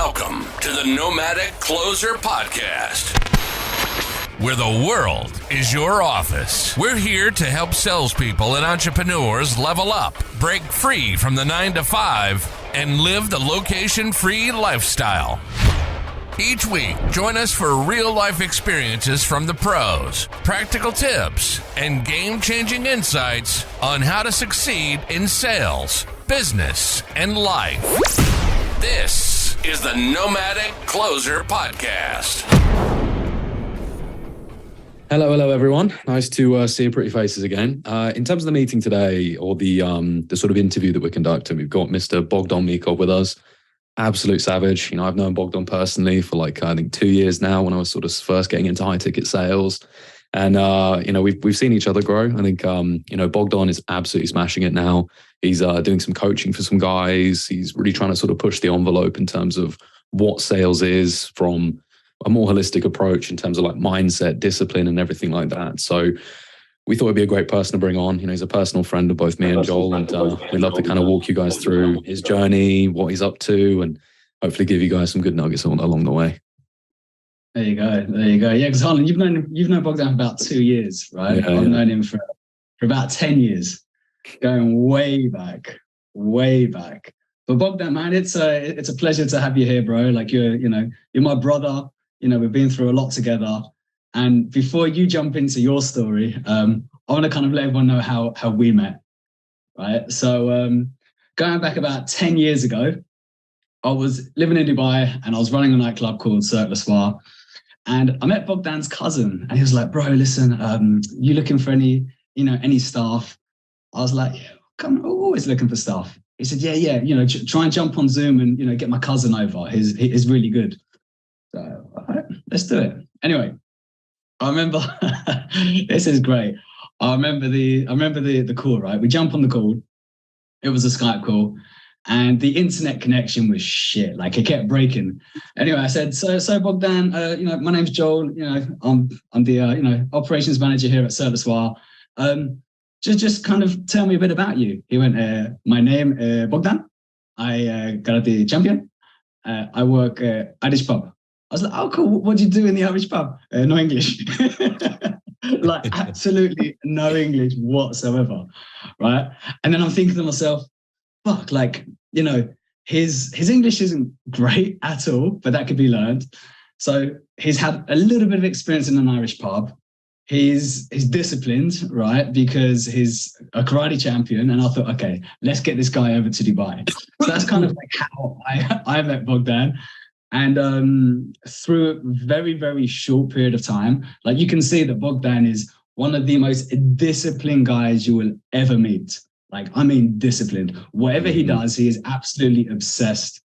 Welcome to the Nomadic Closer Podcast, where the world is your office. We're here to help salespeople and entrepreneurs level up, break free from the 9-to-5, and live the location-free lifestyle. Each week, join us for real-life experiences from the pros, practical tips, and game-changing insights on how to succeed in sales, business, and life. This is the Nomadic Closer Podcast. Hello, everyone. Nice to see your pretty faces again. In terms of the meeting today, or the sort of interview that we're conducting, we've got Mr. Bogdan with us. Absolute savage. You know, I've known Bogdan personally for I think 2 years now, when I was sort of first getting into high ticket sales. And we've seen each other grow. I think Bogdan is absolutely smashing it now. He's doing some coaching for some guys. He's really trying to sort of push the envelope in terms of what sales is, from a more holistic approach in terms of like mindset, discipline, and everything like that. So we thought it'd be a great person to bring on. You know, he's a personal friend of both me and Joel, and we'd love to kind of walk you guys through his journey, what he's up to, and hopefully give you guys some good nuggets along the way. There you go. Yeah, because Harlan, you've known Bogdan for about 2 years, right? Yeah, I've known him for about 10 years, going way back. But Bogdan, man, it's a pleasure to have you here, bro. Like you're my brother. You know, we've been through a lot together. And before you jump into your story, I want to kind of let everyone know how we met, right? So going back about 10 years ago, I was living in Dubai and I was running a nightclub called Cirque du Soir. And I met Bogdan's cousin, and he was like, "Bro, listen, you looking for any staff?" I was like, "Yeah, come, I'm always looking for staff." He said, "Yeah, try and jump on Zoom and get my cousin over. He's really good." So, all right, let's do it. Anyway, I remember this is great. I remember the call, right? We jump on the call. It was a Skype call. And the internet connection was shit. Like, it kept breaking. Anyway, I said, so Bogdan, my name's Joel. I'm the operations manager here at Cirque du Soir. Just kind of tell me a bit about you. He went, my name Bogdan. I karate champion. I work Irish pub. I was like, oh, cool. What do you do in the Irish pub? No English. Like, absolutely no English whatsoever, right? And then I'm thinking to myself, fuck, like, his English isn't great at all, but that could be learned. So he's had a little bit of experience in an Irish pub. He's disciplined, right? Because he's a karate champion. And I thought, okay, let's get this guy over to Dubai. So that's kind of like how I met Bogdan. And through a very, very short period of time, like, you can see that Bogdan is one of the most disciplined guys you will ever meet. Like, I mean, disciplined. Whatever he does, he is absolutely obsessed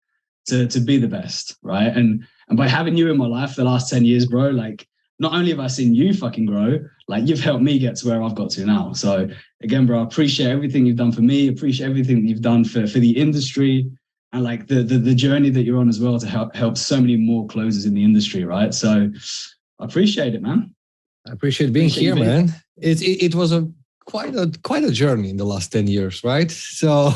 to be the best, right? And by having you in my life the last 10 years, bro, like, not only have I seen you fucking grow, like, you've helped me get to where I've got to now. So again, bro, I appreciate everything you've done for me. Appreciate everything that you've done for the industry, and like the journey that you're on as well to help so many more closers in the industry, right? So I appreciate it, man. I appreciate being here, man. It was quite a journey in the last 10 years, right? So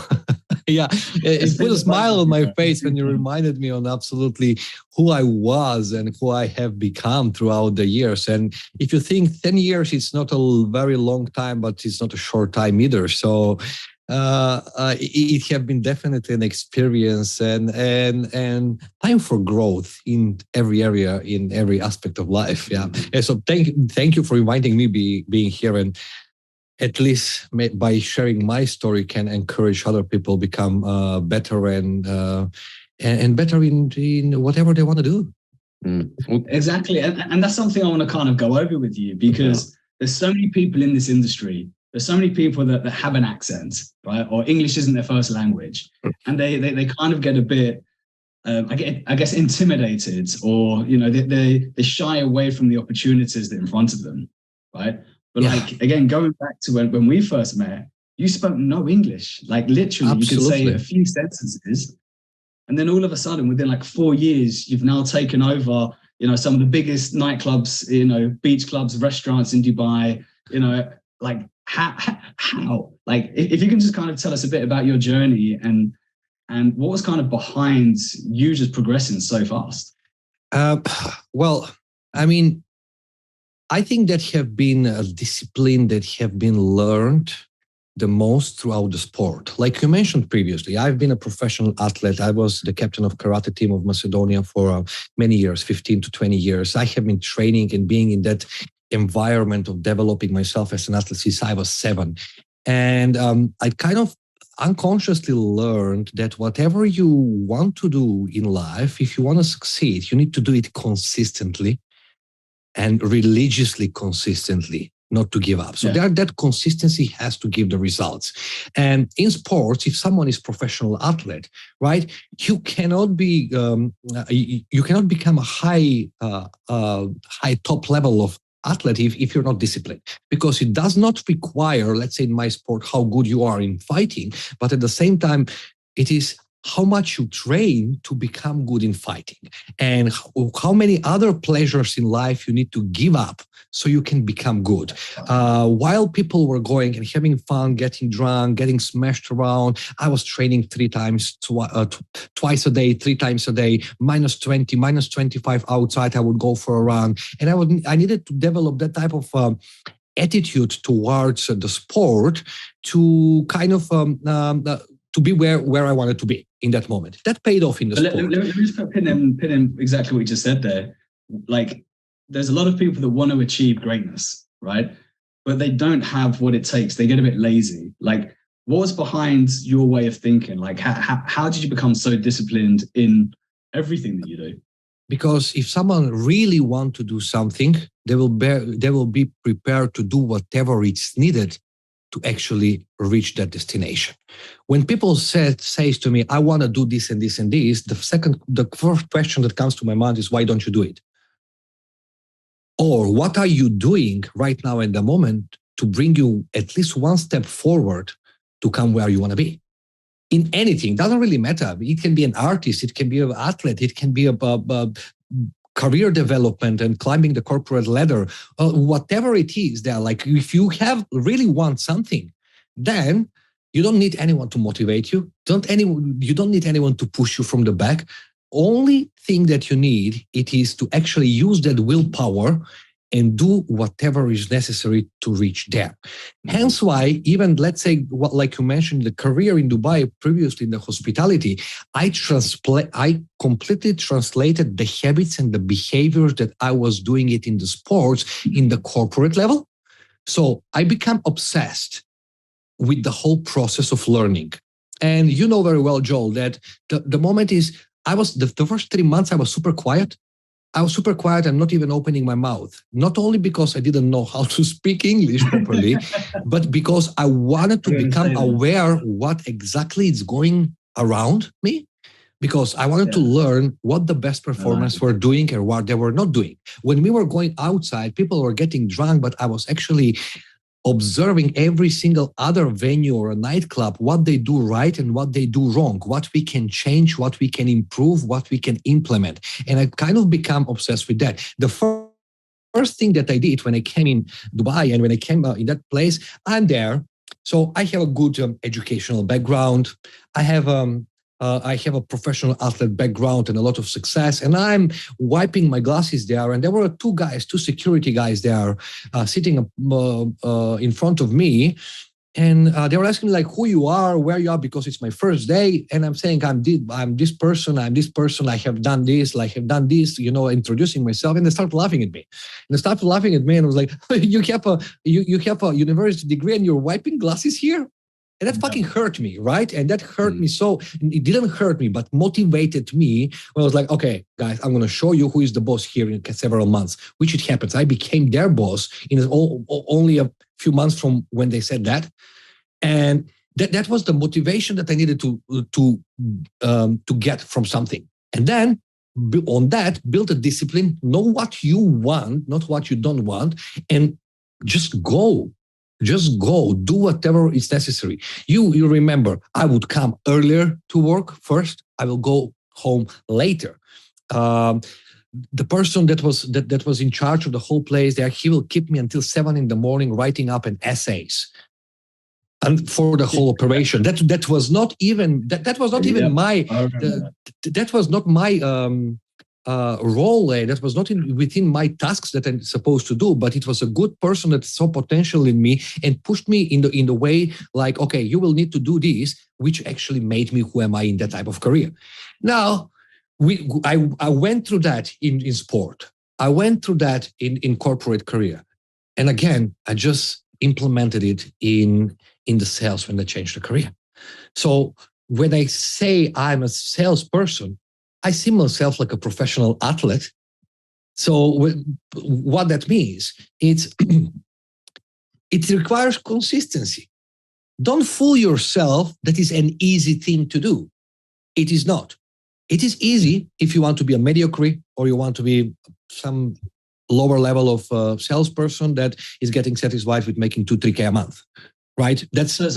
yeah, it put a smile on my face when you reminded me on absolutely who I was and who I have become throughout the years. And if you think 10 years, it's not a very long time, but it's not a short time either. So it have been definitely an experience and time for growth in every area, in every aspect of life. Yeah. And so thank you for inviting me being here, and at least by sharing my story can encourage other people become better and better in whatever they want to do. Exactly. And that's something I want to kind of go over with you, because there's so many people in this industry. There's so many people that have an accent, right? Or English isn't their first language. And they kind of get a bit, I guess, intimidated, or, they shy away from the opportunities that are in front of them, right? But like, again, going back to when we first met, you spoke no English. Like, literally, Absolutely. You could say a few sentences. And then all of a sudden, within like 4 years, you've now taken over, some of the biggest nightclubs, beach clubs, restaurants in Dubai, like, how? Like, if you can just kind of tell us a bit about your journey and And what was kind of behind you just progressing so fast? Well, I mean, I think that have been a discipline that have been learned the most throughout the sport. Like you mentioned previously, I've been a professional athlete. I was the captain of karate team of Macedonia for many years, 15 to 20 years. I have been training and being in that environment of developing myself as an athlete since I was 7. And I kind of unconsciously learned that whatever you want to do in life, if you want to succeed, you need to do it consistently and religiously consistently, not to give up. So that consistency has to give the results. And in sports, if someone is professional athlete, right, you cannot be, you cannot become a high top level of athlete if you're not disciplined, because it does not require, let's say in my sport, how good you are in fighting, but at the same time, it is how much you train to become good in fighting, and how many other pleasures in life you need to give up so you can become good. While people were going and having fun, getting drunk, getting smashed around, I was training twice a day, 3 times a day, minus 20, minus 25 outside. I would go for a run, and I needed to develop that type of attitude towards the sport to kind of to be where I wanted to be in that moment. That paid off in the sport. Let me just pin in exactly what you just said there. Like, there's a lot of people that want to achieve greatness, right? But they don't have what it takes. They get a bit lazy. Like, what was behind your way of thinking? Like, how did you become so disciplined in everything that you do? Because if someone really want to do something, they will be prepared to do whatever is needed to actually reach that destination. When people says to me, I want to do this and this and this, the first question that comes to my mind is, why don't you do it? Or what are you doing right now in the moment to bring you at least one step forward to come where you want to be? In anything, doesn't really matter. It can be an artist, it can be an athlete, it can be a career development and climbing the corporate ladder, whatever it is there. Like, if you really want something, then you don't need anyone to motivate you. You don't need anyone to push you from the back. Only thing that you need, it is to actually use that willpower and do whatever is necessary to reach there. Hence why, even let's say, like you mentioned, the career in Dubai, previously in the hospitality, I completely translated the habits and the behaviors that I was doing it in the sports in the corporate level. So I become obsessed with the whole process of learning. And you know very well, Joel, that the moment is, the first 3 months, I was super quiet. I was super quiet and not even opening my mouth. Not only because I didn't know how to speak English properly, but because I wanted to become aware what exactly is going around me, because I wanted to learn what the best performers were doing and what they were not doing. When we were going outside, people were getting drunk, but I was actually observing every single other venue or a nightclub, what they do right and what they do wrong, what we can change, what we can improve, what we can implement. And I kind of become obsessed with that. The first thing that I did when I came in Dubai and when I came in that place, I'm there. So I have a good educational background. I have a professional athlete background and a lot of success. And I'm wiping my glasses there. And there were two security guys there sitting in front of me. And they were asking me, like, who you are, where you are, because it's my first day. And I'm saying, I'm this person, I have done this, introducing myself. And they started laughing at me. And I was like, you have a university degree and you're wiping glasses here? And that fucking hurt me, right? And that hurt me so, it didn't hurt me, but motivated me. When I was like, okay, guys, I'm going to show you who is the boss here in several months, which it happens. I became their boss in only a few months from when they said that. And that was the motivation that I needed to get from something. And then on that, build a discipline, know what you want, not what you don't want, and just go. Just go, do whatever is necessary. You remember, I would come earlier to work first. I will go home later. The person that was in charge of the whole place there, he will keep me until 7 a.m. writing up an essays. and for the whole operation. That was not even that was not even my that was not my role. That was not within my tasks that I'm supposed to do. But it was a good person that saw potential in me and pushed me in the way like, okay, you will need to do this, which actually made me who am I in that type of career. Now, I went through that in sport. I went through that in corporate career, and again, I just implemented it in the sales when I changed the career. So when I say I'm a salesperson, I see myself like a professional athlete. So what that means, it requires consistency. Don't fool yourself that is an easy thing to do. It is not. It is easy if you want to be a mediocre or you want to be some lower level of salesperson that is getting satisfied with making 2-3K a month. Right. That's so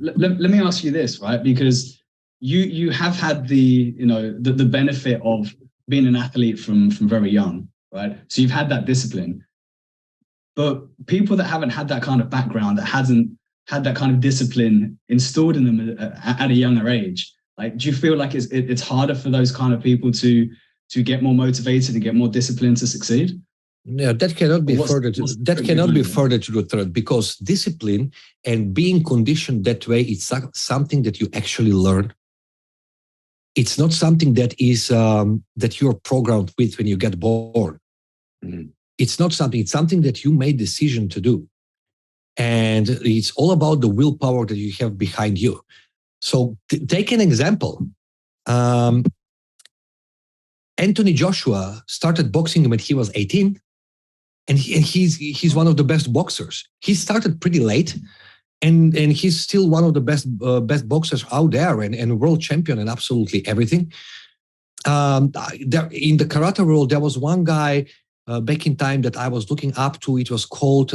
let me ask you this, right? Because you have had the benefit of being an athlete from very young, right? So you've had that discipline. But people that haven't had that kind of background, that hasn't had that kind of discipline installed in them at a younger age, like, do you feel like it's harder for those kind of people to get more motivated and get more disciplined to succeed? No, that cannot be further to the third, because discipline and being conditioned that way, it's something that you actually learn. It's not something that is that you're programmed with when you get born. Mm-hmm. It's not something. It's something that you made decision to do, and it's all about the willpower that you have behind you. So take an example. Anthony Joshua started boxing when he was 18. And he's one of the best boxers. He started pretty late, and he's still one of the best boxers out there, and world champion and absolutely everything. There, in the karate world, there was one guy back in time that I was looking up to. It was called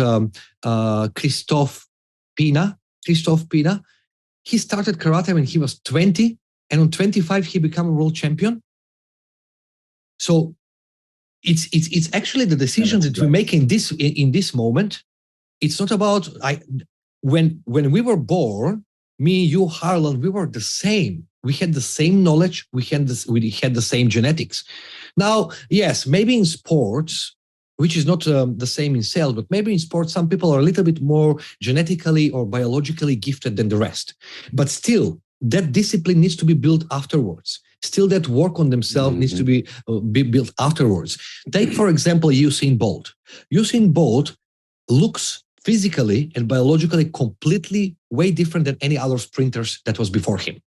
Christophe Pina. Christophe Pina. He started karate when he was 20, and on 25 he became a world champion. So it's actually the decision that we make in this moment. It's not about when we were born, me, you, Harlan, we were the same. We had the same knowledge. We had the same genetics. Now, yes, maybe in sports, which is not the same in sales, but maybe in sports, some people are a little bit more genetically or biologically gifted than the rest. But still, that discipline needs to be built afterwards. Still, that work on themselves needs to be built afterwards. Take, for example, Usain Bolt. Usain Bolt looks physically and biologically completely way different than any other sprinters that was before him.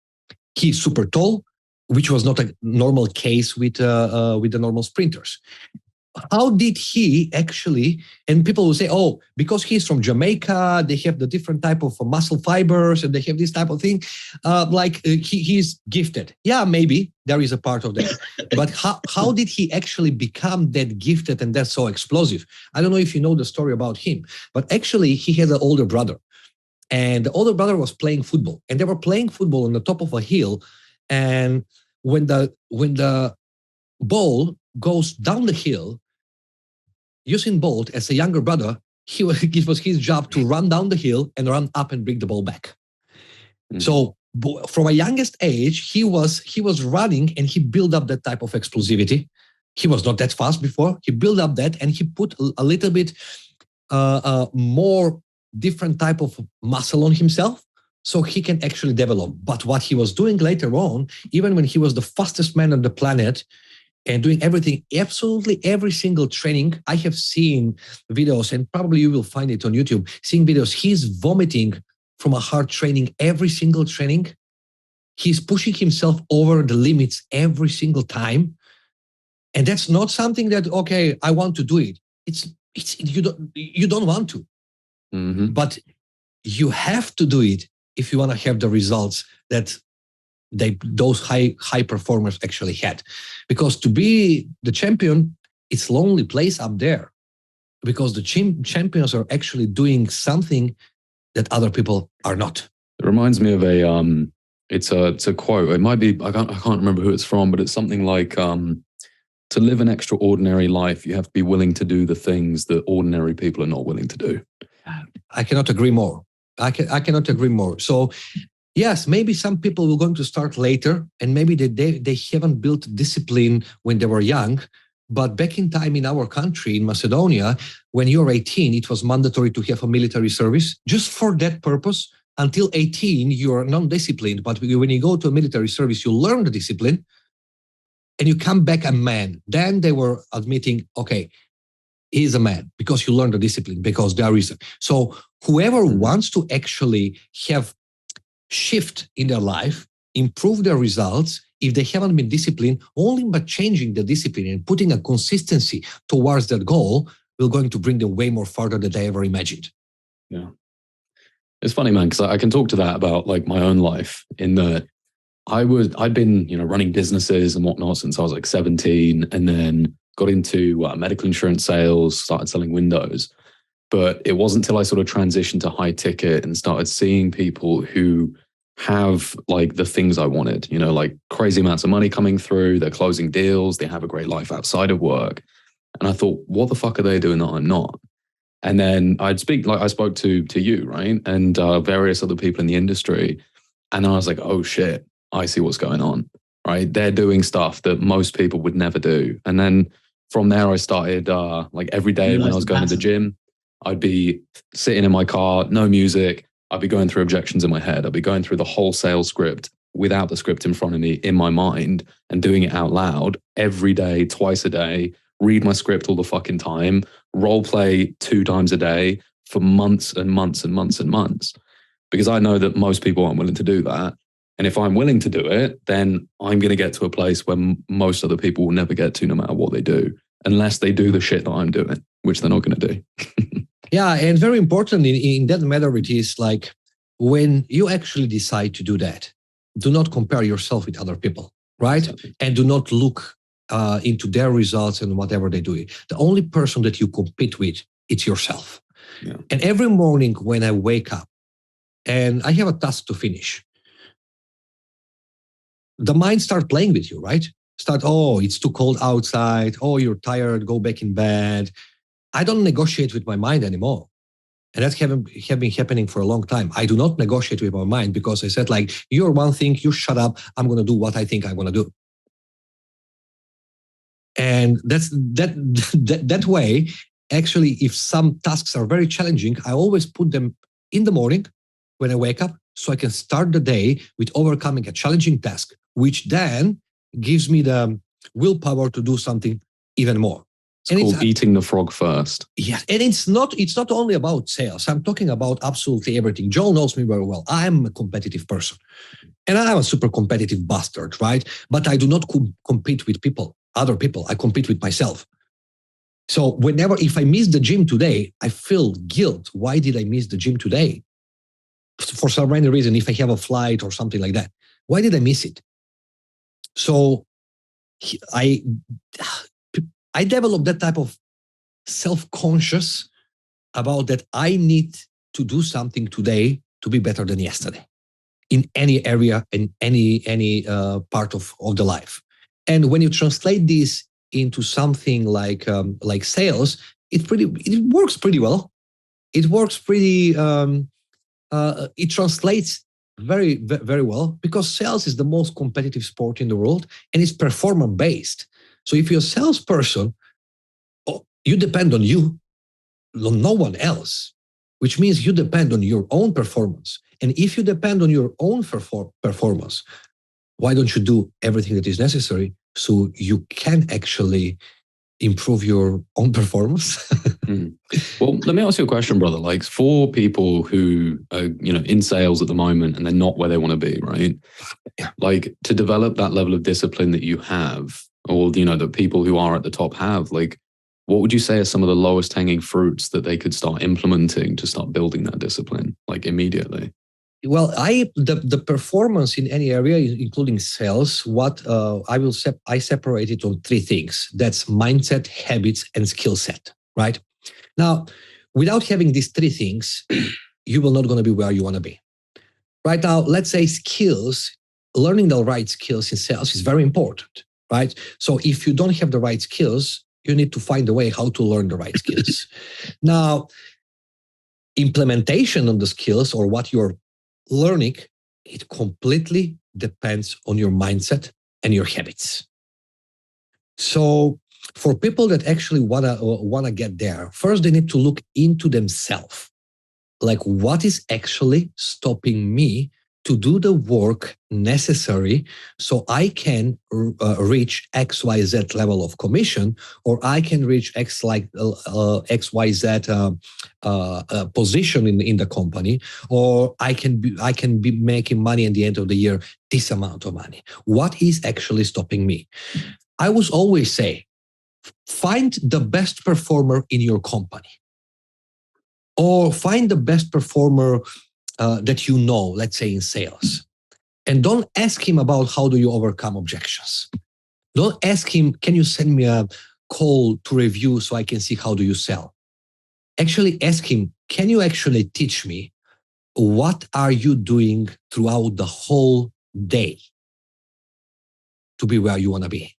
He's super tall, which was not a normal case with the normal sprinters. How did he actually, and people will say, oh, because he's from Jamaica, they have the different type of muscle fibers and they have this type of thing, he's gifted. Yeah, maybe there is a part of that. But how did he actually become that gifted and that's so explosive? I don't know if you know the story about him, but actually he had an older brother. And the older brother was playing football. And they were playing football on the top of a hill. And when the ball goes down the hill, Usain Bolt, as a younger brother, it was his job to run down the hill and run up and bring the ball back. Mm-hmm. So from a youngest age, he was running and he built up that type of explosivity. He was not that fast before. He built up that and he put a little bit more different type of muscle on himself so he can actually develop. But what he was doing later on, even when he was the fastest man on the planet, and doing everything, absolutely every single training. I have seen videos, and probably you will find it on YouTube, seeing videos. He's vomiting from a hard training every single training. He's pushing himself over the limits every single time. And that's not something that, okay, I want to do it. It's you don't want to. Mm-hmm. But you have to do it if you want to have the results that those high performers actually had. Because to be the champion, it's lonely place up there, because the champions are actually doing something that other people are not. It reminds me of it's a quote. It might be, I can't remember who it's from, but it's something like, to live an extraordinary life, you have to be willing to do the things that ordinary people are not willing to do. I cannot agree more. I cannot agree more. So yes, maybe some people were going to start later, and maybe they haven't built discipline when they were young. But back in time in our country, in Macedonia, when you're 18, it was mandatory to have a military service just for that purpose. Until 18, you're non-disciplined. But when you go to a military service, you learn the discipline and you come back a man. Then they were admitting, okay, he's a man because you learn the discipline, because there is. So whoever wants to actually have shift in their life, improve their results, if they haven't been disciplined, only by changing the discipline and putting a consistency towards that goal will going to bring them way more farther than they ever imagined. Yeah. It's funny, man, because I can talk to that about like my own life in that I'd been, running businesses and whatnot since I was like 17, and then got into medical insurance sales, started selling windows. But it wasn't until I sort of transitioned to high ticket and started seeing people who have like the things I wanted, like crazy amounts of money coming through, they're closing deals, they have a great life outside of work. And I thought, what the fuck are they doing that I'm not? And then I spoke to you, right? And various other people in the industry. And I was like, oh shit, I see what's going on, right? They're doing stuff that most people would never do. And then from there, I started like every day when I was going to the gym, I'd be sitting in my car, no music. I'd be going through objections in my head. I'd be going through the whole sales script without the script in front of me in my mind and doing it out loud every day, twice a day, read my script all the fucking time, role play 2 times a day for months and months and months and months. Because I know that most people aren't willing to do that. And if I'm willing to do it, then I'm going to get to a place where most other people will never get to, no matter what they do, unless they do the shit that I'm doing, which they're not going to do. Yeah, and very important in that matter, it is like when you actually decide to do that, do not compare yourself with other people, right? Exactly. And do not look into their results and whatever they do. The only person that you compete with, it's yourself. Yeah. And every morning when I wake up and I have a task to finish, the mind starts playing with you, right? Oh, it's too cold outside. Oh, you're tired. Go back in bed. I don't negotiate with my mind anymore. And that's have been happening for a long time. I do not negotiate with my mind because I said like, you're one thing, you shut up. I'm going to do what I think I'm going to do. And that way, actually, if some tasks are very challenging, I always put them in the morning when I wake up so I can start the day with overcoming a challenging task, which then gives me the willpower to do something even more. It's called eating the frog first. Yeah, and it's not only about sales. I'm talking about absolutely everything. Joel knows me very well. I'm a competitive person. And I'm a super competitive bastard, right? But I do not compete with other people. I compete with myself. So if I miss the gym today, I feel guilt. Why did I miss the gym today? For some random reason, if I have a flight or something like that. Why did I miss it? So I developed that type of self-conscious about that I need to do something today to be better than yesterday in any area, in any part of the life. And when you translate this into something like sales, it works pretty well. It works pretty. It translates very, very well because sales is the most competitive sport in the world and it's performance based. So if you're a salesperson, you depend on you, on no one else, which means you depend on your own performance. And if you depend on your own performance, why don't you do everything that is necessary so you can actually improve your own performance? Well, let me ask you a question, brother. Like for people who are, in sales at the moment and they're not where they want to be, right? Yeah. Like to develop that level of discipline that you have, or, that people who are at the top have, like, what would you say are some of the lowest hanging fruits that they could start implementing to start building that discipline, like immediately? Well, the performance in any area, including sales, I separate it on 3 things. That's mindset, habits, and skill set, right? Now, without having these 3 things, you will not going to be where you want to be. Right now, let's say skills, learning the right skills in sales is very important, right? So if you don't have the right skills, you need to find a way how to learn the right skills. Now, implementation of the skills or what you're learning, it completely depends on your mindset and your habits. So for people that actually wanna get there, first they need to look into themselves. Like, what is actually stopping me to do the work necessary so I can reach XYZ level of commission, or I can reach XYZ position in the company, or I can be making money at the end of the year, this amount of money. What is actually stopping me? I would always say, find the best performer in your company, or find the best performer that you know, let's say in sales. And don't ask him about how do you overcome objections. Don't ask him, can you send me a call to review so I can see how do you sell? Actually ask him, can you actually teach me what are you doing throughout the whole day to be where you want to be?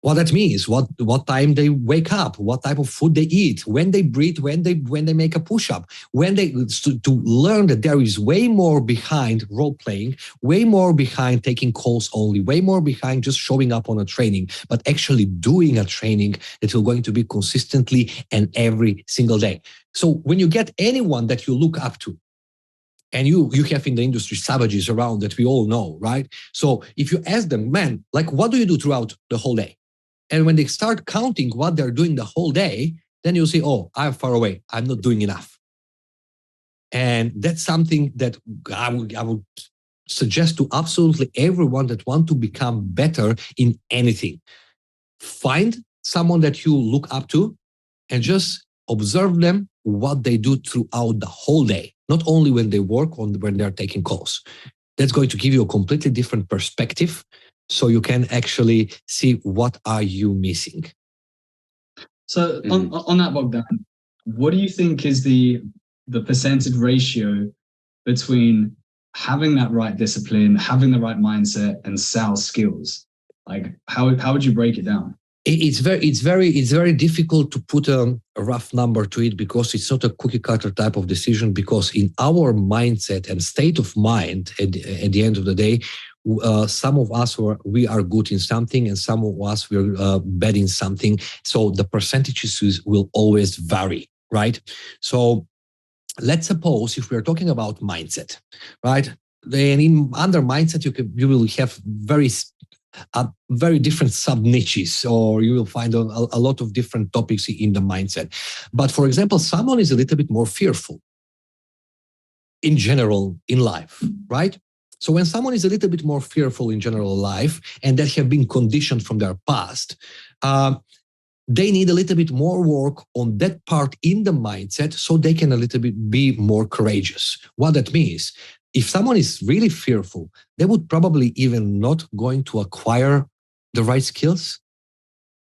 What that means, what time they wake up, what type of food they eat, when they breathe, when they make a push-up, to learn that there is way more behind role playing, way more behind taking calls only, way more behind just showing up on a training, but actually doing a training that you're going to be consistently and every single day. So when you get anyone that you look up to, and you have in the industry savages around that we all know, right? So if you ask them, man, like, what do you do throughout the whole day? And when they start counting what they're doing the whole day, then you'll say, oh, I'm far away. I'm not doing enough. And that's something that I would suggest to absolutely everyone that want to become better in anything. Find someone that you look up to and just observe them, what they do throughout the whole day, not only when they work or when they're taking calls. That's going to give you a completely different perspective, so you can actually see what are you missing. So on that, Bogdan, what do you think is the percentage ratio between having that right discipline, having the right mindset, and sales skills? Like, how would you break it down? It's very difficult to put a rough number to it, because it's not a cookie cutter type of decision, because in our mindset and state of mind at the end of the day, some of us we are good in something and some of us we're bad in something. So the percentages will always vary, right? So let's suppose if we're talking about mindset, right? Then under mindset, you will have very different sub niches, or you will find a lot of different topics in the mindset. But for example, someone is a little bit more fearful in general in life, right? So when someone is a little bit more fearful in general life, and that have been conditioned from their past, they need a little bit more work on that part in the mindset, so they can a little bit be more courageous. What that means, if someone is really fearful, they would probably even not going to acquire the right skills,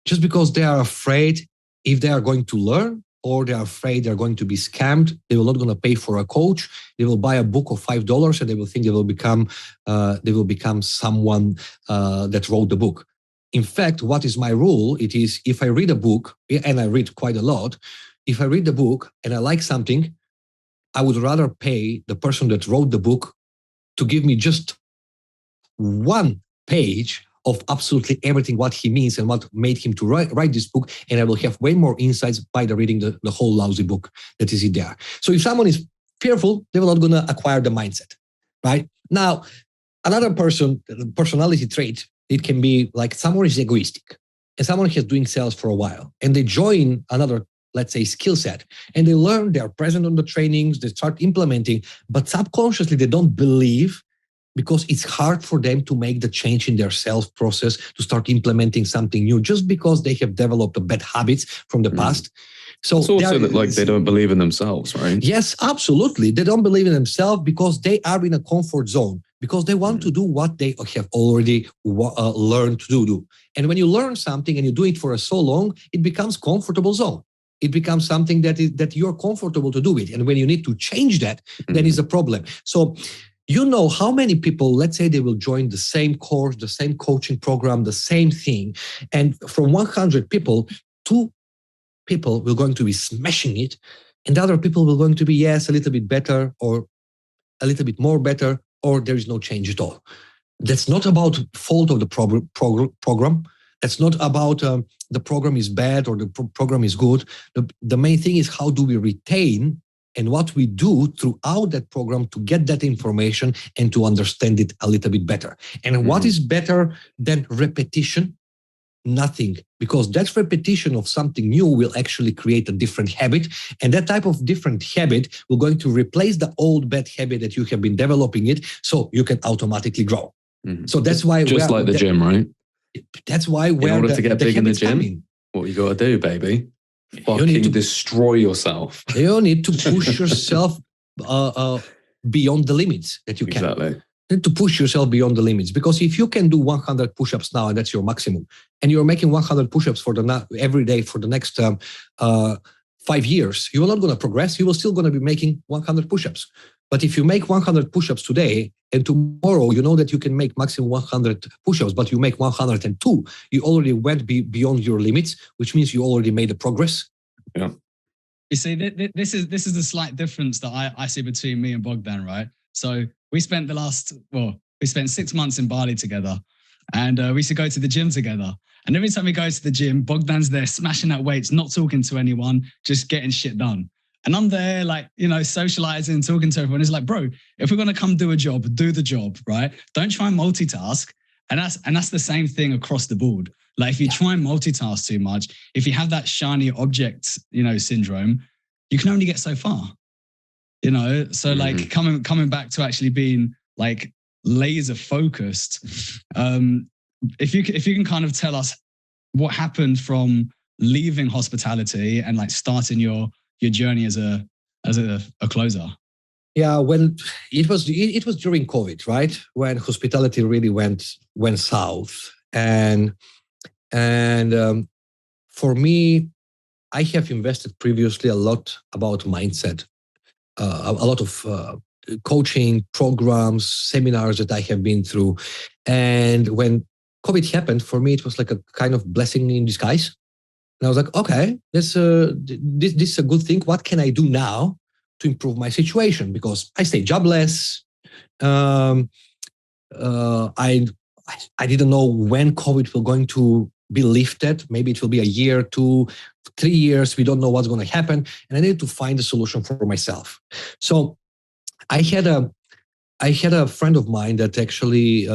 just because they are afraid if they are going to learn, or they are afraid they're going to be scammed. They will not going to pay for a coach. They will buy a book of $5 and they will think they will become someone that wrote the book. In fact, what is my rule? It is, if I read a book, and I read quite a lot, if I read the book and I like something, I would rather pay the person that wrote the book to give me just one page of absolutely everything, what he means and what made him to write this book, and I will have way more insights by reading the whole lousy book that is in there. So if someone is fearful, they're not going to acquire the mindset, right? Now, another personality trait, it can be like someone is egoistic, and someone has doing sales for a while, and they join another, let's say, skill set, and they learn, they're present on the trainings, they start implementing, but subconsciously they don't believe, because it's hard for them to make the change in their sales process, to start implementing something new, just because they have developed bad habits from the past. So it's also that, like, they don't believe in themselves, right? Yes, absolutely. They don't believe in themselves because they are in a comfort zone, because they want to do what they have already learned to do. And when you learn something and you do it for so long, it becomes comfortable zone. It becomes something that you're comfortable to do it. And when you need to change that, then is a problem. So, you know how many people, let's say they will join the same course, the same coaching program, the same thing. And from 100 people, 2 people will going to be smashing it, And the other people will going to be, yes, a little bit better or a little bit more better, or there is no change at all. That's not about fault of the program. That's not about the program is bad or the program is good. The main thing is how do we retain and what we do throughout that program to get that information and to understand it a little bit better. And what is better than repetition? Nothing, because that repetition of something new will actually create a different habit. And that type of different habit will going to replace the old bad habit that you have been developing it, so you can automatically grow. So that's why just like the gym, right? That's why in order to get big in the gym, what you got to do, baby, fucking destroy yourself. You need to push yourself beyond the limits that you can. Exactly. You need to push yourself beyond the limits, because if you can do 100 push-ups now and that's your maximum, and you're making 100 push-ups for every day for the next 5 years, you're not going to progress. You will still going to be making 100 push-ups. But if you make 100 push-ups today and tomorrow you know that you can make maximum 100 push-ups, but you make 102, you already went beyond your limits, which means you already made a progress. Yeah. You see, this is the slight difference that I see between me and Bogdan, right? So we spent we spent 6 months in Bali together, and we used to go to the gym together. And every time we go to the gym, Bogdan's there smashing out weights, not talking to anyone, just getting shit done. And I'm there, like, socializing, talking to everyone. It's like, bro, if we're going to come do a job, do the job, right? Don't try and multitask. And that's the same thing across the board. Like, if you try and multitask too much, if you have that shiny object, syndrome, you can only get so far. So like coming back to actually being like laser focused. If you can kind of tell us what happened from leaving hospitality and like starting your journey as a closer. Yeah, when it was during COVID, right? When hospitality really went south, and for me, I have invested previously a lot about mindset, a lot of coaching programs, seminars that I have been through, and when COVID happened, for me, it was like a kind of blessing in disguise. And I was like, okay, this is a good thing. What can I do now to improve my situation? Because I stay jobless. I didn't know when COVID will going to be lifted. Maybe it will be a year, 2, 3 years. We don't know what's going to happen. And I needed to find a solution for myself. So I had a friend of mine that actually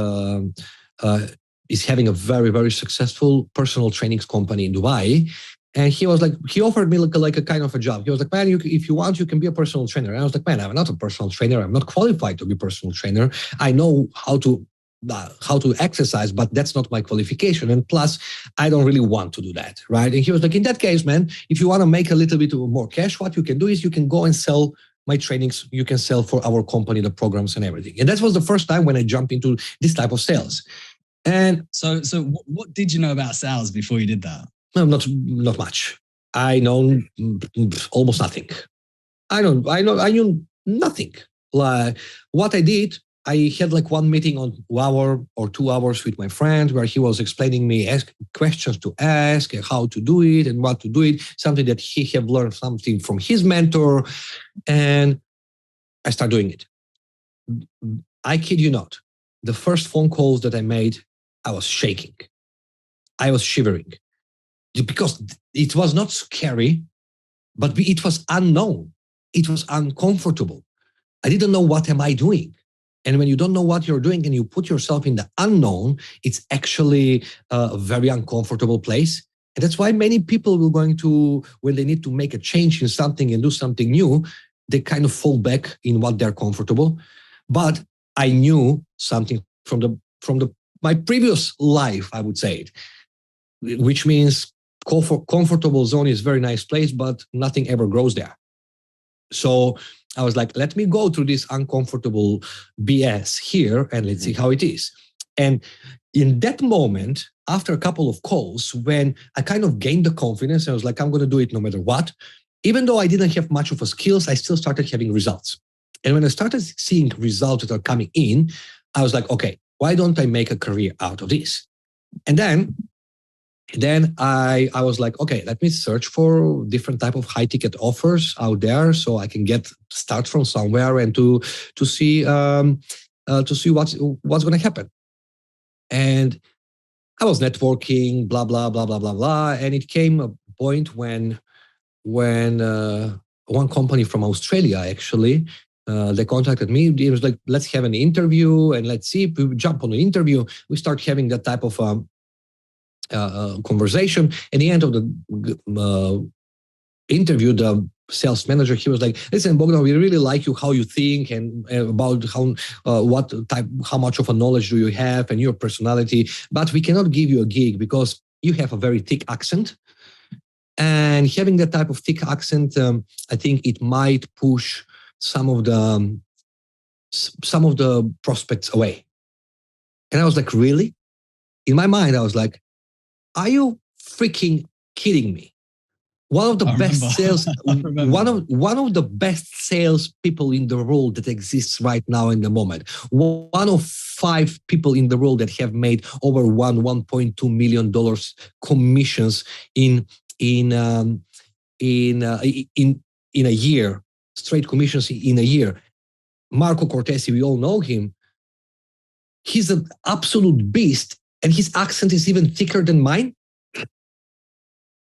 is having a very, very successful personal trainings company in Dubai. And he offered me like a kind of a job. He was like, man, if you want, you can be a personal trainer. And I was like, man, I'm not a personal trainer. I'm not qualified to be a personal trainer. I know how to exercise, but that's not my qualification. And plus, I don't really want to do that, right? And he was like, in that case, man, if you want to make a little bit more cash, what you can do is you can go and sell my trainings. You can sell for our company, the programs and everything. And that was the first time when I jumped into this type of sales. And so what did you know about sales before you did that? No, not much. I know almost nothing. I knew nothing. Like what I did, I had like one meeting on 1 hour or 2 hours with my friend where he was explaining me questions to ask and how to do it and what to do it, something that he have learned something from his mentor. And I started doing it. I kid you not. The first phone calls that I made, I was shaking. I was shivering. Because it was not scary, but it was unknown. It was uncomfortable. I didn't know what am I doing. And when you don't know what you're doing and you put yourself in the unknown, it's actually a very uncomfortable place. And that's why many people will going to, when they need to make a change in something and do something new, they kind of fall back in what they're comfortable. But I knew something from my previous life, I would say it, which means comfortable zone is a very nice place, but nothing ever grows there. So I was like, let me go through this uncomfortable BS here and let's see how it is. And in that moment, after a couple of calls, when I kind of gained the confidence, I was like, I'm going to do it no matter what. Even though I didn't have much of a skills, I still started having results. And when I started seeing results that are coming in, I was like, okay, why don't I make a career out of this? And then Then I was like, okay, let me search for different type of high ticket offers out there, so I can start from somewhere and to see what's going to happen. And I was networking, blah blah blah blah blah blah, and it came a point when one company from Australia actually they contacted me. It was like, let's have an interview and let's see if we jump on the interview. We start having that type of conversation. At the end of the interview, the sales manager, he was like, listen, Bogdan, we really like you, how you think, and about how much of a knowledge do you have and your personality, but we cannot give you a gig because you have a very thick accent. And having that type of thick accent, I think it might push some of the prospects away. And I was like, really? In my mind, I was like, are you freaking kidding me? One of the best sales, one of the best sales people in the world that exists right now in the moment. One of 5 people in the world that have made over $1.2 million commissions in a year, straight commissions in a year. Marco Cortesi, we all know him. He's an absolute beast, and his accent is even thicker than mine.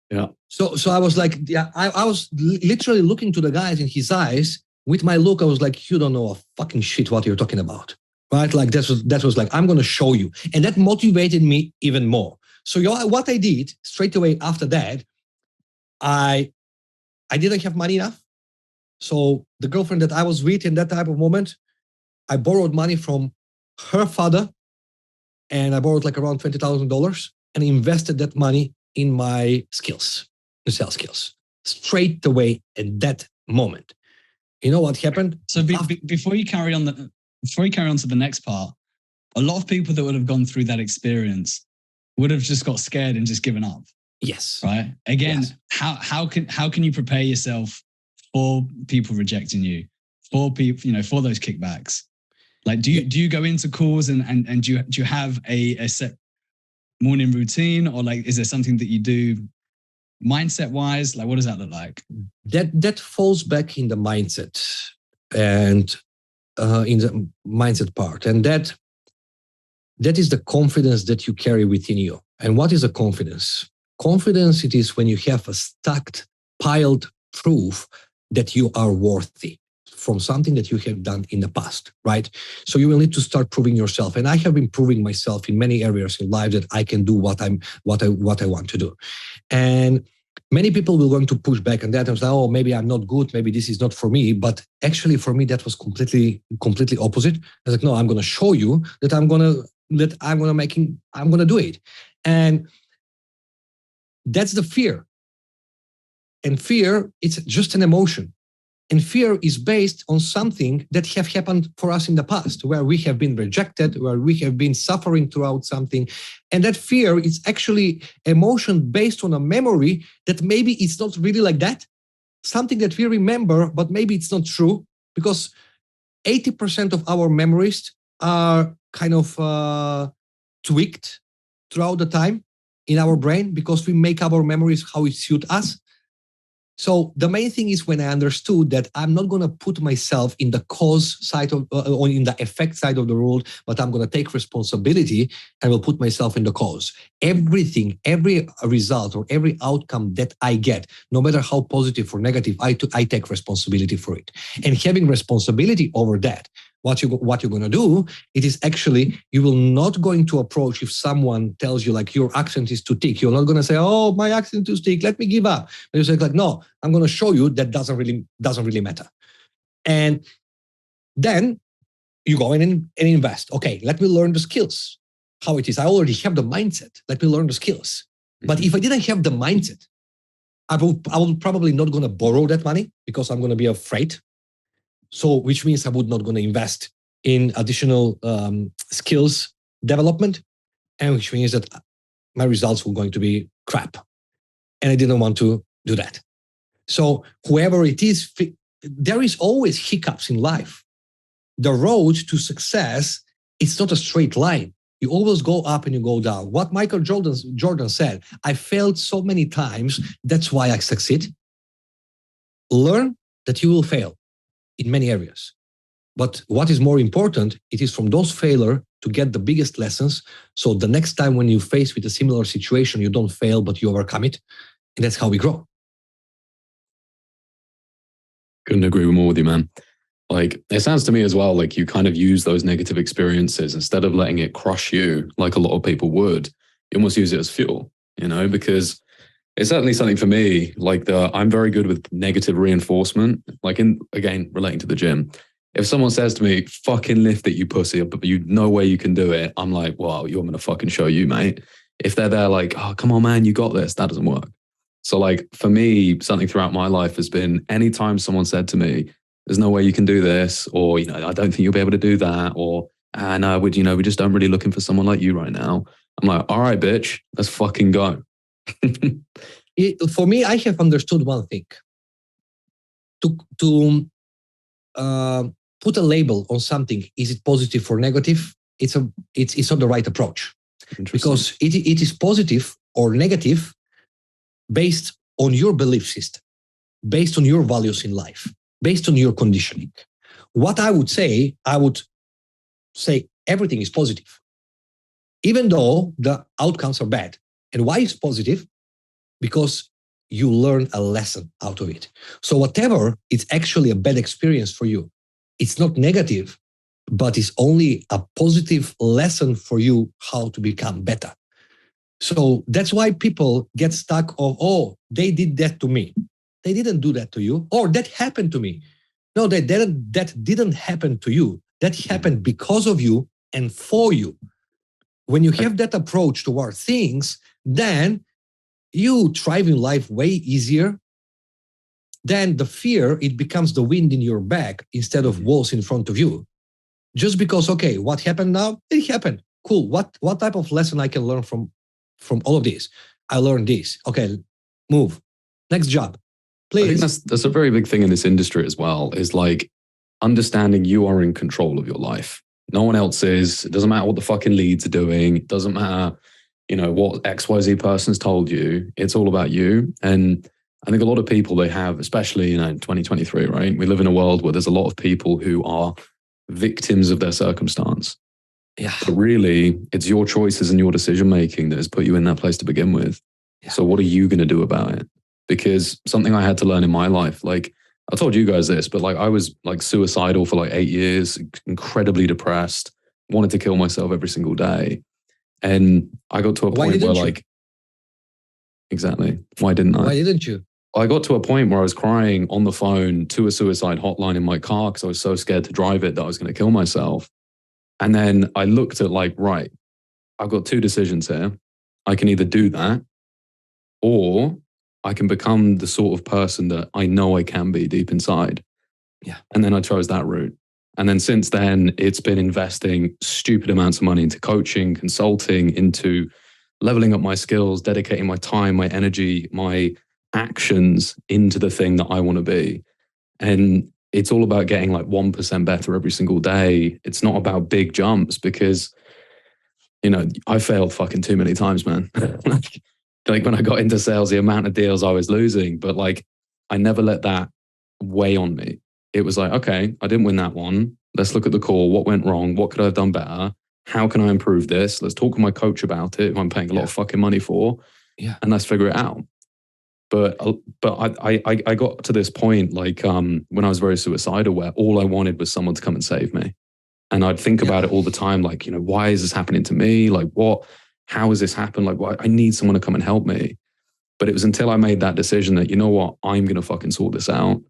Yeah. So I was like, yeah, I was literally looking to the guys in his eyes. With my look, I was like, you don't know a fucking shit what you're talking about, right? Like that was like, I'm going to show you. And that motivated me even more. So what I did straight away after that, I didn't have money enough. So the girlfriend that I was with in that type of moment, I borrowed money from her father, and I borrowed like around $20,000 and invested that money in my skills, the sales skills, straight away at that moment. You know what happened? So before you carry on to the next part, a lot of people that would have gone through that experience would have just got scared and just given up. Yes. Right. Again, yes. How can you prepare yourself for people rejecting you, for people, for those kickbacks? Like, do you go into calls and do you have a set morning routine, or like, is there something that you do mindset wise? Like, what does that look like? That falls back in the mindset and in the mindset part. And that is the confidence that you carry within you. And what is a confidence? Confidence, it is when you have a stacked, piled proof that you are worthy from something that you have done in the past, right? So you will need to start proving yourself. And I have been proving myself in many areas in life that I can do what I want to do. And many people will going to push back on that and say, oh, maybe I'm not good, maybe this is not for me. But actually for me, that was completely opposite. I was like, no, I'm going to show you that I'm going to do it. And that's the fear. And fear, it's just an emotion. And fear is based on something that have happened for us in the past, where we have been rejected, where we have been suffering throughout something. And that fear is actually emotion based on a memory that maybe it's not really like that. Something that we remember, but maybe it's not true, because 80% of our memories are kind of tweaked throughout the time in our brain, because we make our memories how it suits us. So the main thing is when I understood that I'm not going to put myself in the cause side of, or in the effect side of the world, but I'm going to take responsibility and will put myself in the cause. Everything, every result or every outcome that I get, no matter how positive or negative, I take responsibility for it. And having responsibility over that, what you're going to do, it is actually, you will not going to approach if someone tells you like your accent is too thick. You're not going to say, oh, my accent is too thick, let me give up. But you say like, no, I'm going to show you that doesn't really matter. And then you go in and invest. Okay, let me learn the skills, how it is. I already have the mindset. Let me learn the skills. Mm-hmm. But if I didn't have the mindset, I will probably not going to borrow that money because I'm going to be afraid. So, which means I would not going to invest in additional skills development, and which means that my results were going to be crap. And I didn't want to do that. So whoever it is, there is always hiccups in life. The road to success, it's not a straight line. You always go up and you go down. What Michael Jordan said, I failed so many times, that's why I succeed. Learn that you will fail in many areas. But what is more important, it is from those failures to get the biggest lessons. So the next time when you face with a similar situation, you don't fail, but you overcome it. And that's how we grow. Couldn't agree more with you, man. Like, it sounds to me as well like you kind of use those negative experiences instead of letting it crush you like a lot of people would. You almost use it as fuel, because it's certainly something for me. Like, I'm very good with negative reinforcement. Like, again, relating to the gym. If someone says to me, fucking lift it, you pussy, but you know way you can do it, I'm like, well, you're going to fucking show you, mate. If they're there like, oh, come on, man, you got this, that doesn't work. So like, for me, something throughout my life has been anytime someone said to me, there's no way you can do this, or, I don't think you'll be able to do that, or, no, we just don't really looking for someone like you right now. I'm like, all right, bitch, let's fucking go. For me, I have understood one thing. To put a label on something, is it positive or negative? It's not the right approach, because it is positive or negative based on your belief system, based on your values in life, based on your conditioning. What I would say everything is positive, even though the outcomes are bad. And why is positive? Because you learn a lesson out of it. So whatever, it's actually a bad experience for you. It's not negative, but it's only a positive lesson for you how to become better. So that's why people get stuck of, oh, they did that to me. They didn't do that to you. Or that happened to me. No, that didn't happen to you. That happened because of you and for you. When you have that approach toward things, then you thrive in life way easier. Then the fear, it becomes the wind in your back instead of walls in front of you. Just because, okay, what happened now? It happened. Cool. What type of lesson I can learn from all of this? I learned this. Okay, move. Next job. Please. I think that's a very big thing in this industry as well, is like understanding you are in control of your life. No one else is. It doesn't matter what the fucking leads are doing. It doesn't matter, what XYZ person's told you. It's all about you. And I think a lot of people, they have, especially, in 2023, right? We live in a world where there's a lot of people who are victims of their circumstance. Yeah. But really, it's your choices and your decision-making that has put you in that place to begin with. Yeah. So what are you going to do about it? Because something I had to learn in my life, like I told you guys this, but like I was like suicidal for like 8 years, incredibly depressed, wanted to kill myself every single day. And I got to a point where like, exactly. Why didn't I? Why didn't you? I got to a point where I was crying on the phone to a suicide hotline in my car because I was so scared to drive it that I was going to kill myself. And then I looked at like, right, I've got two decisions here. I can either do that, or I can become the sort of person that I know I can be deep inside. Yeah. And then I chose that route. And then since then, it's been investing stupid amounts of money into coaching, consulting, into leveling up my skills, dedicating my time, my energy, my actions into the thing that I want to be. And it's all about getting like 1% better every single day. It's not about big jumps because, I failed fucking too many times, man. Like when I got into sales, the amount of deals I was losing, but like I never let that weigh on me. It was like, okay, I didn't win that one. Let's look at the core. What went wrong? What could I have done better? How can I improve this? Let's talk to my coach about it, who I'm paying a lot of fucking money for. Yeah. And let's figure it out. But I got to this point, like when I was very suicidal, where all I wanted was someone to come and save me. And I'd think about it all the time, like, why is this happening to me? Like, how has this happened? Like, why? I need someone to come and help me. But it was until I made that decision that, I'm going to fucking sort this out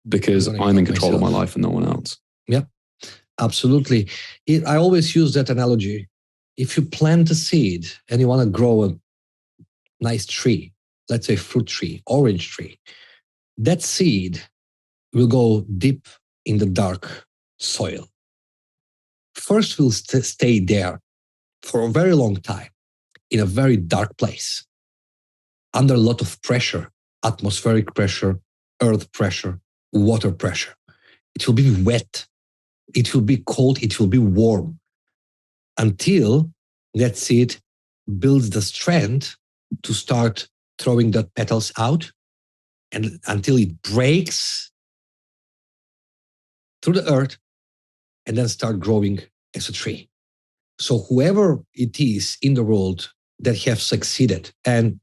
because I'm in control of my life and no one else. Yeah, absolutely. I always use that analogy. If you plant a seed and you want to grow a nice tree, let's say fruit tree, orange tree, that seed will go deep in the dark soil. First, will stay there for a very long time in a very dark place, under a lot of pressure, atmospheric pressure, earth pressure, water pressure. It will be wet. It will be cold. It will be warm until that seed builds the strength to start throwing the petals out, and until it breaks through the earth and then start growing as a tree. So whoever it is in the world that have succeeded, and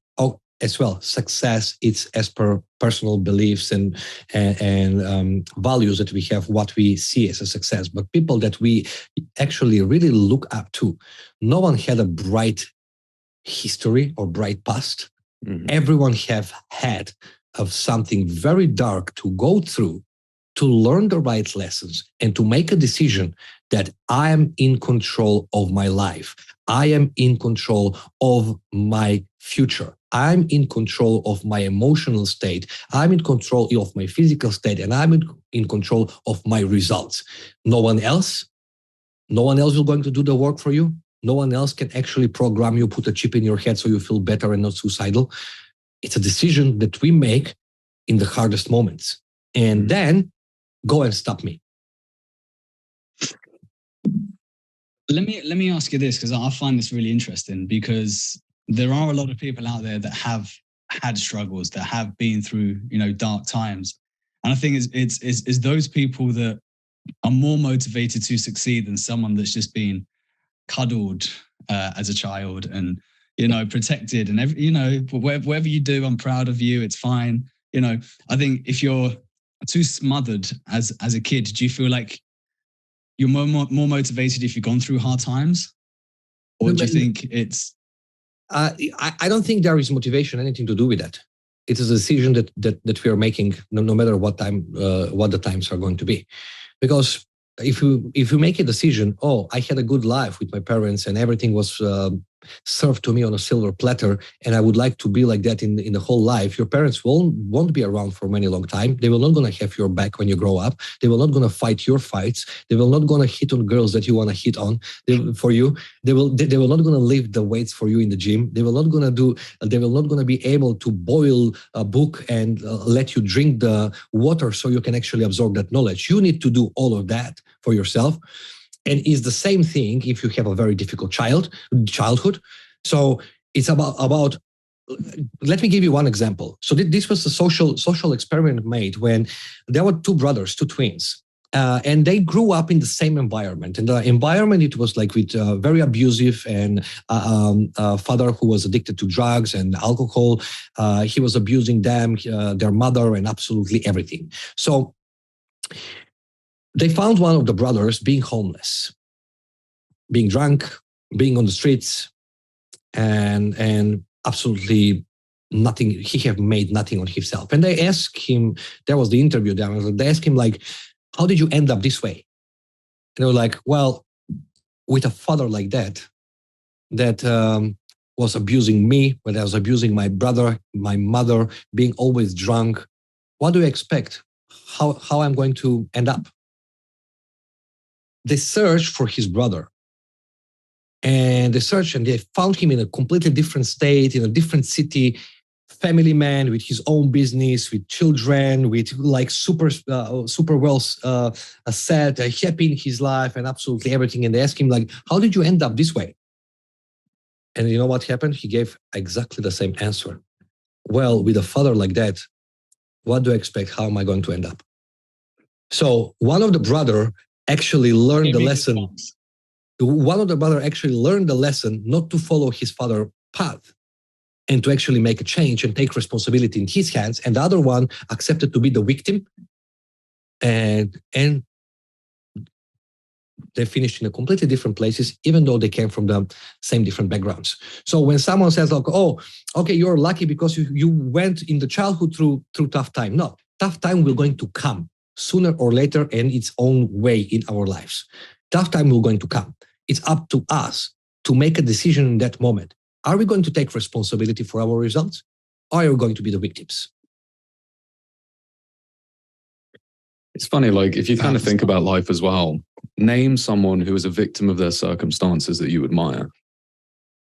as well, success, it's as per personal beliefs and values that we have, what we see as a success, but people that we actually really look up to. No one had a bright history or bright past. Mm-hmm. Everyone have had of something very dark to go through, to learn the right lessons and to make a decision that I am in control of my life. I am in control of my future. I'm in control of my emotional state. I'm in control of my physical state, and I'm in control of my results. No one else is going to do the work for you. No one else can actually program you, put a chip in your head so you feel better and not suicidal. It's a decision that we make in the hardest moments. And then go and stop me. Let me ask you this, because I find this really interesting, because there are a lot of people out there that have had struggles, that have been through, dark times. And I think it's those people that are more motivated to succeed than someone that's just been cuddled as a child and, protected and whatever you do, I'm proud of you. It's fine. I think if you're too smothered as a kid, do you feel like you're more motivated if you've gone through hard times? Or do you think it's... I don't think there is motivation, anything to do with that. It is a decision that we are making, no matter what the times are going to be. Because if you make a decision, I had a good life with my parents and everything was served to me on a silver platter, and I would like to be like that in the whole life, your parents won't be around for many long time. They will not going to have your back when you grow up. They will not going to fight your fights. They will not going to hit on girls that you want to hit on for you. They will not going to lift the weights for you in the gym. They will not going to be able to boil a book and let you drink the water so you can actually absorb that knowledge. You need to do all of that for yourself. And it's the same thing if you have a very difficult childhood. So it's about. Let me give you one example. So this was a social experiment made when there were two brothers, two twins, and they grew up in the same environment. And the environment, it was like with very abusive and a father who was addicted to drugs and alcohol. He was abusing them, their mother, and absolutely everything. So they found one of the brothers being homeless, being drunk, being on the streets, and absolutely nothing. He have made nothing on himself. And they asked him, there was the interview, they asked him like, how did you end up this way? And they were like, well, with a father like that was abusing me, but I was abusing my brother, my mother, being always drunk. What do you expect? How I'm going to end up? They searched for his brother, and they found him in a completely different state, in a different city, family man with his own business, with children, with like super well set, happy in his life and absolutely everything. And they asked him like, how did you end up this way? And you know what happened? He gave exactly the same answer. Well, with a father like that, what do I expect? How am I going to end up? So one of the brother actually learned the lesson. One of the brother actually learned the lesson not to follow his father's path and to actually make a change and take responsibility in his hands. And the other one accepted to be the victim. And they finished in a completely different places, even though they came from the same different backgrounds. So when someone says like, oh, okay, you're lucky because you went in the childhood through tough time. No, tough time will going to come sooner or later in its own way in our lives. Tough time will going to come. It's up to us to make a decision in that moment. Are we going to take responsibility for our results? Or are we going to be the victims? It's funny, like if you kind of think about life as well, name someone who is a victim of their circumstances that you admire.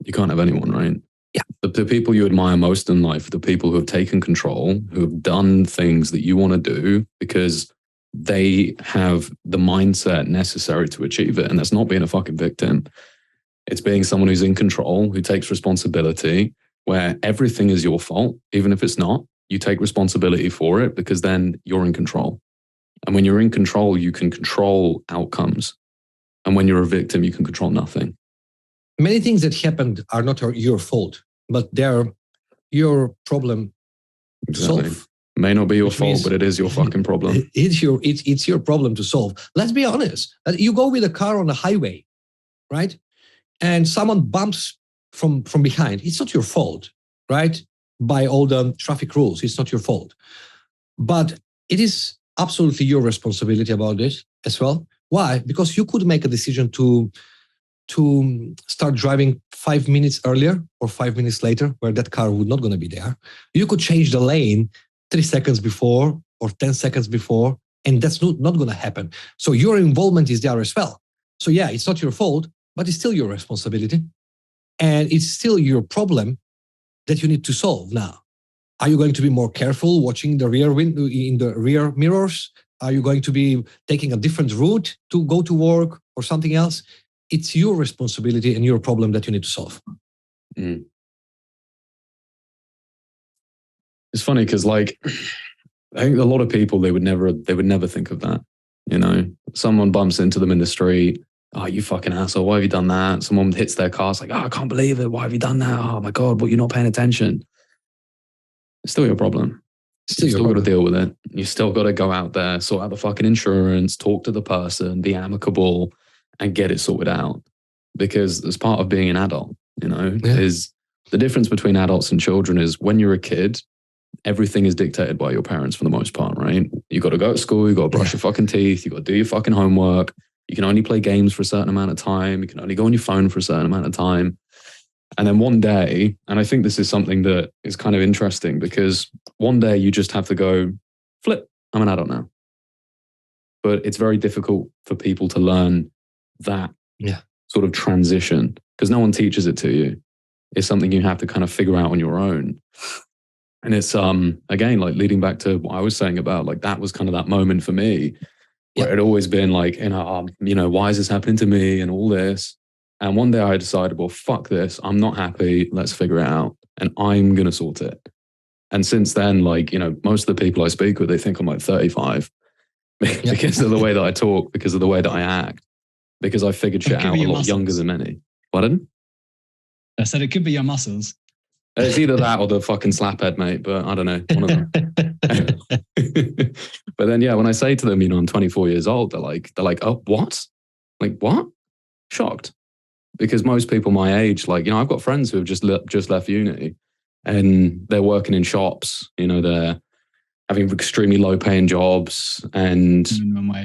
You can't have anyone, right? Yeah. The people you admire most in life are the people who have taken control, who have done things that you want to do because they have the mindset necessary to achieve it. And that's not being a fucking victim. It's being someone who's in control, who takes responsibility, where everything is your fault, even if it's not. You take responsibility for it because then you're in control. And when you're in control, you can control outcomes. And when you're a victim, you can control nothing. Many things that happened are not your fault, but they're your problem to solve. May not be your fault, but it is your fucking problem. It's your problem to solve. Let's be honest. You go with a car on the highway, right? And someone bumps from behind. It's not your fault, right? By all the traffic rules, it's not your fault. But it is absolutely your responsibility about it as well. Why? Because you could make a decision to start driving 5 minutes earlier or 5 minutes later, where that car would not going to be there. You could change the lane 3 seconds before or 10 seconds before, and that's not going to happen. So your involvement is there as well. So yeah, it's not your fault, but it's still your responsibility. And it's still your problem that you need to solve now. Are you going to be more careful watching the rear window in the rear mirrors? Are you going to be taking a different route to go to work or something else? It's your responsibility and your problem that you need to solve. Mm. It's funny because, like, I think a lot of people they would never think of that. You know, someone bumps into them in the street. Oh, you fucking asshole! Why have you done that? Someone hits their car. It's like, oh, I can't believe it. Why have you done that? Oh my god! But you're not paying attention. It's still your problem. You still got to deal with it. You still got to go out there, sort out the fucking insurance, talk to the person, be amicable, and get it sorted out. Because as part of being an adult, you know, is the difference between adults and children is when you're a kid, everything is dictated by your parents for the most part, right? You got to go to school, you got to brush your fucking teeth, you got to do your fucking homework. You can only play games for a certain amount of time. You can only go on your phone for a certain amount of time. And then one day, and I think this is something that is kind of interesting because one day you just have to go, flip, I'm an adult now. But it's very difficult for people to learn that sort of transition because no one teaches it to you. It's something you have to kind of figure out on your own. And it's, again, like leading back to what I was saying about, like, that was kind of that moment for me where it had always been like, why is this happening to me and all this? And one day I decided, well, fuck this. I'm not happy. Let's figure it out. And I'm going to sort it. And since then, like, you know, most of the people I speak with, they think I'm like 35 because of the way that I talk, because of the way that I act, because I figured shit out a lot younger than many. Pardon? I said it could be your muscles. It's either that or the fucking slaphead, mate. But I don't know. One of them. But then, yeah, when I say to them, you know, I'm 24 years old, they're like, oh, what? Like, what? Shocked. Because most people my age, like, you know, I've got friends who have just left uni and they're working in shops, you know, they're having extremely low paying jobs. And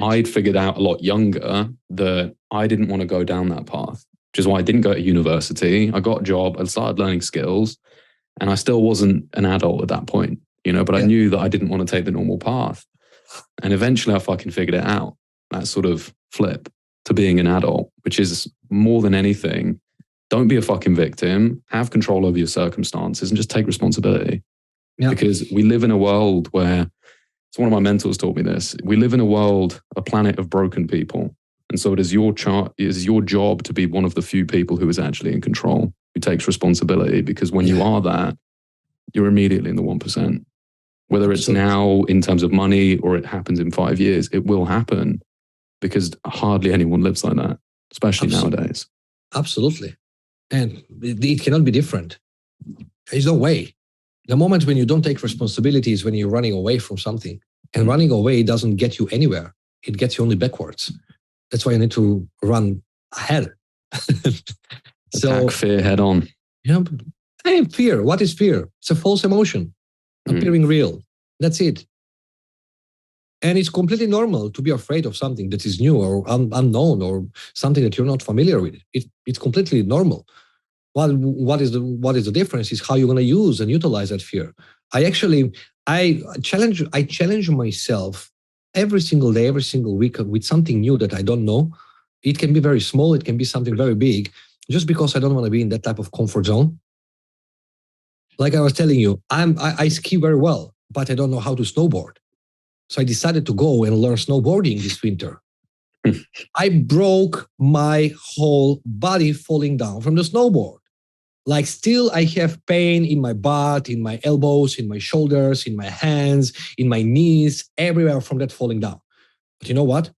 I'd figured out a lot younger that I didn't want to go down that path, which is why I didn't go to university. I got a job, I started learning skills, and I still wasn't an adult at that point, you know, but I knew that I didn't want to take the normal path. And eventually I fucking figured it out, that sort of flip to being an adult, which is more than anything, don't be a fucking victim, have control over your circumstances and just take responsibility. Yeah. Because we live in a world where, so one of my mentors taught me this, we live in a planet of broken people. And so it is your job to be one of the few people who is actually in control, who takes responsibility. Because when you are that, you're immediately in the 1%. Whether it's now in terms of money or it happens in 5 years, it will happen because hardly anyone lives like that, especially nowadays. Absolutely. And it cannot be different. There's no way. The moment when you don't take responsibility is when you're running away from something. And running away doesn't get you anywhere. It gets you only backwards. That's why you need to run ahead. Attack fear head on. Yeah, fear. What is fear? It's a false emotion appearing real. That's it. And it's completely normal to be afraid of something that is new or unknown or something that you're not familiar with. It's completely normal. What is the difference is how you're going to use and utilize that fear. I challenge myself every single day, every single week with something new that I don't know. It can be very small. It can be something very big, just because I don't want to be in that type of comfort zone. Like I was telling you, I ski very well, but I don't know how to snowboard. So I decided to go and learn snowboarding this winter. I broke my whole body falling down from the snowboard. Like still I have pain in my butt, in my elbows, in my shoulders, in my hands, in my knees, everywhere from that falling down. But you know what?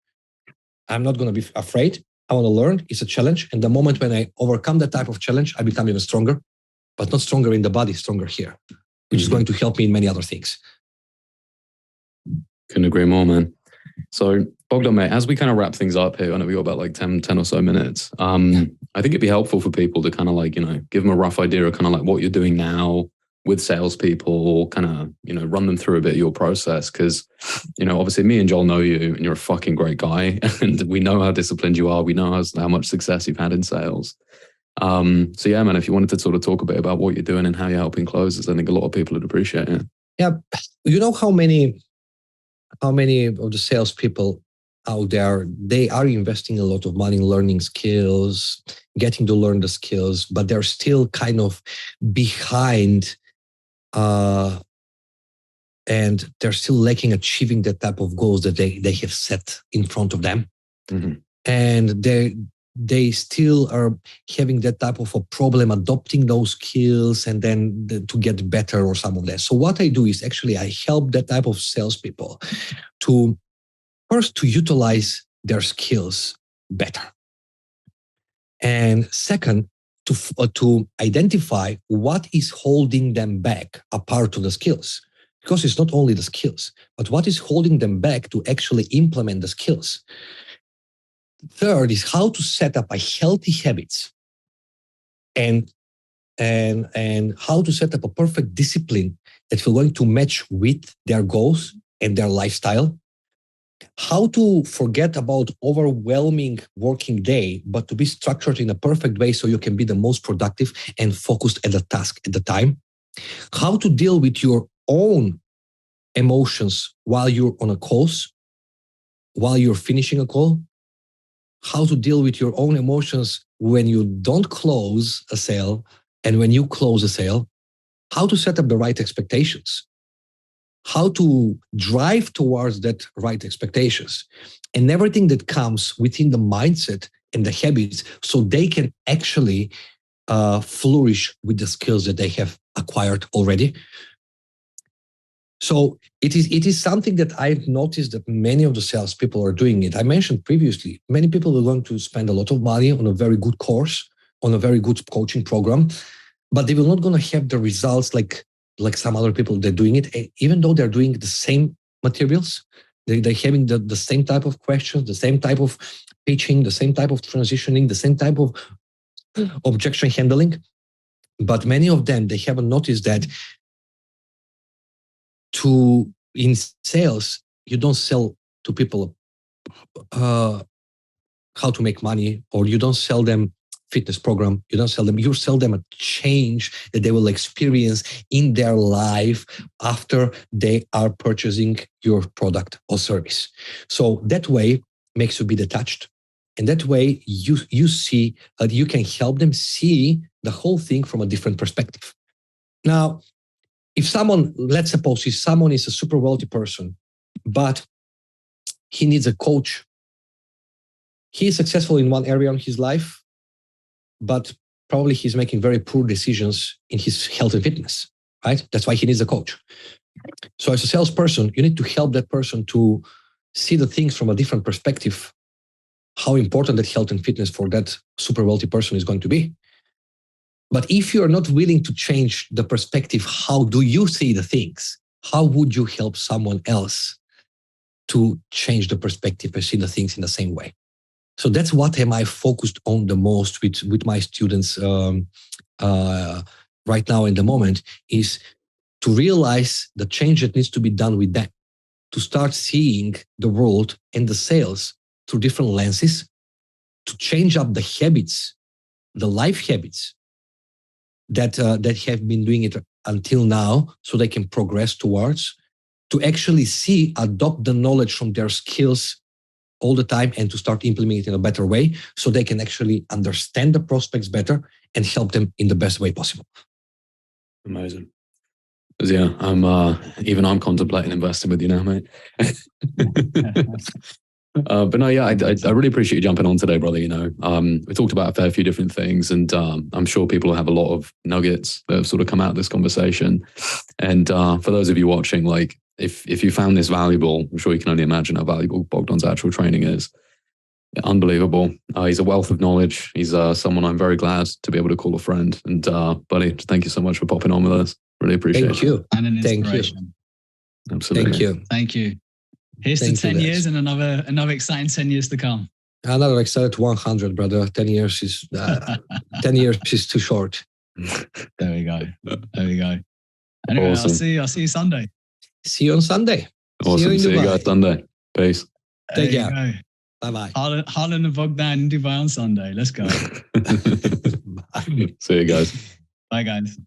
I'm not going to be afraid. I want to learn. It's a challenge. And the moment when I overcome that type of challenge, I become even stronger, but not stronger in the body, stronger here, which is going to help me in many other things. Couldn't agree more, man. So, Bogdan, mate, as we kind of wrap things up here, I know we got about like 10 or so minutes. I think it'd be helpful for people to kind of like, give them a rough idea of kind of like what you're doing now with salespeople, kind of, run them through a bit of your process. Cause, obviously me and Joel know you and you're a fucking great guy and we know how disciplined you are. We know how much success you've had in sales. So yeah, man, if you wanted to sort of talk a bit about what you're doing and how you're helping closers, I think a lot of people would appreciate it. Yeah. You know how many of the salespeople out there, they are investing a lot of money in learning skills, getting to learn the skills, but they're still kind of behind and they're still lacking achieving the type of goals that they have set in front of them. Mm-hmm. And they still are having that type of a problem adopting those skills and then to get better or some of that. So what I do is actually I help that type of salespeople to first to utilize their skills better. And second, to identify what is holding them back apart from the skills. Because it's not only the skills, but what is holding them back to actually implement the skills. Third is how to set up a healthy habits and how to set up a perfect discipline that will going to match with their goals and their lifestyle. How to forget about overwhelming working day, but to be structured in a perfect way so you can be the most productive and focused at the task at the time. How to deal with your own emotions while you're on a course, while you're finishing a call. How to deal with your own emotions when you don't close a sale and when you close a sale. How to set up the right expectations. How to drive towards that right expectations and everything that comes within the mindset and the habits so they can actually flourish with the skills that they have acquired already. So it is something that I've noticed that many of the salespeople are doing it. I mentioned previously, many people are going to spend a lot of money on a very good course, on a very good coaching program, but they will not going to have the results like some other people. They're doing it, even though they're doing the same materials, they're having the same type of questions, the same type of pitching, the same type of transitioning, the same type of objection handling. But many of them, they haven't noticed that in sales, you don't sell to people how to make money, or you don't sell them fitness program. You sell them a change that they will experience in their life after they are purchasing your product or service. So that way makes you be detached. And that way you see that you can help them see the whole thing from a different perspective. Now, let's suppose if someone is a super wealthy person, but he needs a coach. He is successful in one area of his life, but probably he's making very poor decisions in his health and fitness, right? That's why he needs a coach. So as a salesperson, you need to help that person to see the things from a different perspective, how important that health and fitness for that super wealthy person is going to be. But if you're not willing to change the perspective, how do you see the things? How would you help someone else to change the perspective and see the things in the same way? So that's what am I focused on the most with my students right now in the moment, is to realize the change that needs to be done with them, to start seeing the world and the sales through different lenses, to change up the habits, the life habits that have been doing it until now, so they can progress towards, to actually adopt the knowledge from their skills all the time and to start implementing it in a better way so they can actually understand the prospects better and help them in the best way possible. Amazing. Yeah, I'm contemplating investing with you now, mate. But no, yeah, I really appreciate you jumping on today, brother. You know, we talked about a fair few different things, and I'm sure people will have a lot of nuggets that have sort of come out of this conversation. And for those of you watching, like, if you found this valuable, I'm sure you can only imagine how valuable Bogdan's actual training is. Unbelievable. He's a wealth of knowledge. He's someone I'm very glad to be able to call a friend. And buddy, thank you so much for popping on with us. Really appreciate it. Thank you. And an Thank inspiration. you. Absolutely. Thank you. Thank you. Here's to 10 years and another exciting 10 years to come. Another excited 100, brother. 10 years is 10 years is too short. There we go. There we go. Anyway, Awesome. I'll see you Sunday. See you on Sunday. Awesome. See you guys Sunday. Peace. Take There you care. go. Bye-bye. Harlan and Bogdan in Dubai on Sunday. Let's go. See you guys. Bye, guys.